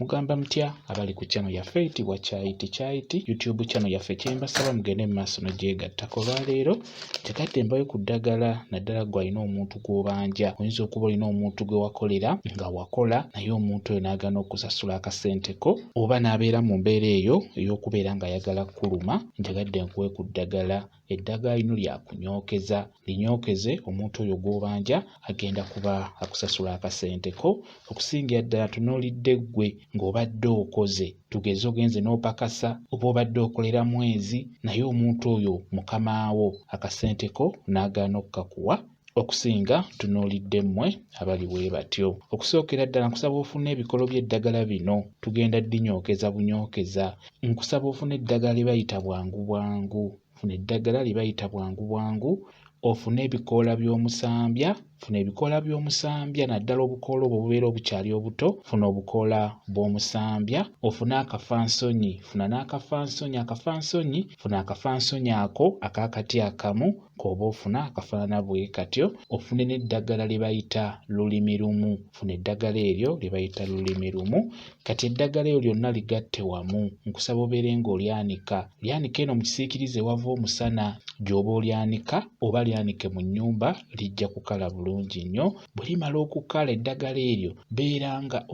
mugamba mutya abali ku channel yaffe eyitibwa Kyayiti YouTube channel yaffe kyembasaba mugende mu maaso n'ogyegattako. Olwaleero nteekadde mbayo ku ddagala naddala gwe alina omuntu gw'obanja. Oyinza okuba olina omuntu gwe wakolera nga wakola naye omuntu oyo n'agaana okusasula akasenteko oba n'abeera mu mbeera eyo ey'okubeera ng'ayagala kuluma. Nteekadde nkuwe ku ddagala. Eddagala lino lya kunyookeza. Linyookeze omuntu oyo gw'obanja agenda kuba akusasula akasenteko. Okusingira ddala tunuulidde ggwe ng'obadde okoze, tugeze ogenze n'opakasa oba obadde okolera mwezi naye omuntu oyo mukamaawo akasenteko n'agaana okukakuwa. Okusinga tunuulidde mmwe abali bwe batyo. Okusookera ddala nkusaba ofune ebikolo by'eddagala bino, tugenda ddinyookeza bunyookeza. Nkusaba ofune eddagala lye bayita bwangu bwangu. Funa eddagala lye bayita bwangu bwangu. Ofune ebikoola by'omusambya. Funa ebikoola by'omusambya naddala obukoola obwo obubeera obukyali obuto. Funa obukoola bw'omusambya. Ofune akafansonyi. Funa n'akafansonyi. Akafansonyi funa akafansonyi ako ak'akati akamu k'oba ofuna akafaanana bwe katyo. Ofune n'eddagala lye bayita lulimi lumu. Funa eddagala eryo lye bayita lulimi lumu. Kati eddagala eryo lyonna ligatte wamu. Nkusaba obeere ng'olyanika. Lyanika eno mu kisiikirize ewava omusana gy'oba olyanika oba lyanike mu nnyumba lijja kukala bulungi nnyo. Bwe limala okukala eddagala eryo beera nga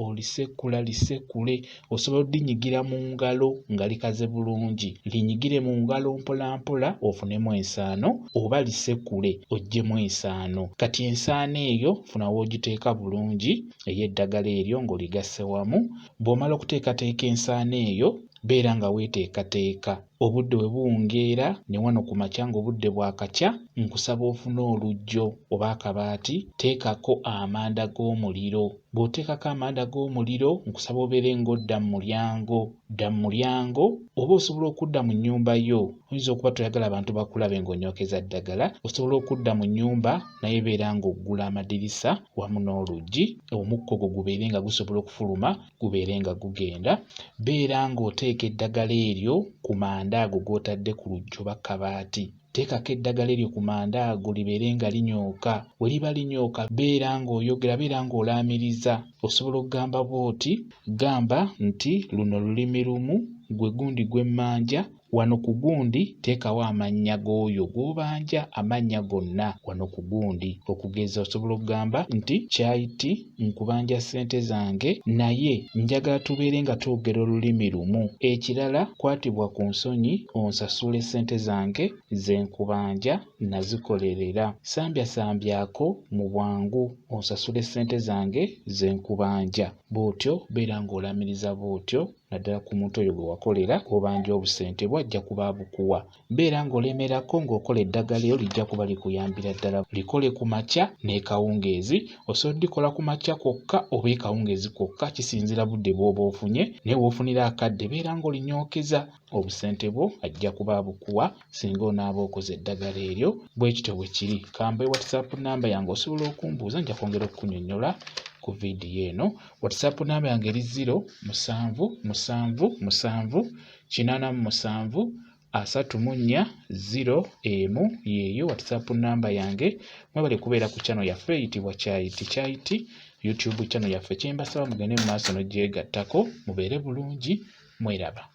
lisekule. Osobola odinyigira mu ngalo nga likaze bulungi. Linyigire mu ngalo mpola mpola ofunemu ensaano oba lisekule oggyemu ensaano. Kati ensaano eyo funa w'ogiteeka bulungi ey'eddagala eryo ng'oligasse wamu. Bw'omala okuteekateeka ensaano eyo beera nga weeteekateeka. Obudde bwe buwungeera ne wano ku makya ng'obudde bwakakya, nkusaba ofune olujjo oba akabaati, teekako amanda g'omuliro. Bw'oteekako amanda g'omuliro nkusaba obeere ng'odda mu mulyango. Dda mu mulyango oba osobola okudda mu nnyumba yo. Oyinza okuba toyagala abantu bakulabe ng'onyookeza ddagala. Osobola okudda mu nnyumba naye beera ng'oggula amadirisa wamu n'oluggi. Omukka ogwo gubeere nga gusobola okufuluma gubeere nga gugenda. Beera ng'oteeka eddagala eryo ku manda ago g'otadde ku luggi oba kabaati. Teekako eddagala eryo ku manda ago libeere nga linyooka. We liba linyooka beera ng'oyogera, beera ng'olaamiriza. Osobola okugamba bw'oti, gamba nti luno lulimi lumu, gwe gundi gw'emmanja. Wano ku gundi teekawo amannya g'oyo gw'obanja, amannya gonna wano ku gundi. Okugeza osobola okugamba nti Kyayiti nkubanja ssente zange naye njagala tubeere nga twogera olulimi lumu. Ekirala kwatibwa ku nsonyi onsasule ssente zange ze nkubanja nazikolerera. Sambyasambyako mu bwangu onsasule ssente zange ze nkubanja. Bw'otyo beera ng'olamiriza bw'otyo naddala ku muntu oyo gwe wakolera obanja obusente bw'ajja kuba abukuwa. Beera ng'olemerako ng'okola eddagala eryo lijja kuba likuyambira ddala. Likole ku makya n'ekawungeezi. Osobola oddikola ku makya kwokka oba ekawungeezi kwokka, kisinzira budde bw'oba ofunye. Naye w'ofunira akadde beera ng'olinyookeza. Obusente bwo ajja kuba abukuwa singa onaaba okoze eddagala eryo. Bwe kityo bwe kiri. Kambe WhatsApp namba yange osobola okumbuuza, nja kwongera okukunnyonnyola ku vidiyo eno. WhatsApp namba yange eri 0777873401 yeeyo WhatsApp namba yange. Mwebale kubeera ku channel yaffe eyitibwa Kyayiti YouTube channel yaffe. Kyembasaba mugende mu maaso n'ogyegattako mubeere bulungi. Mweraba.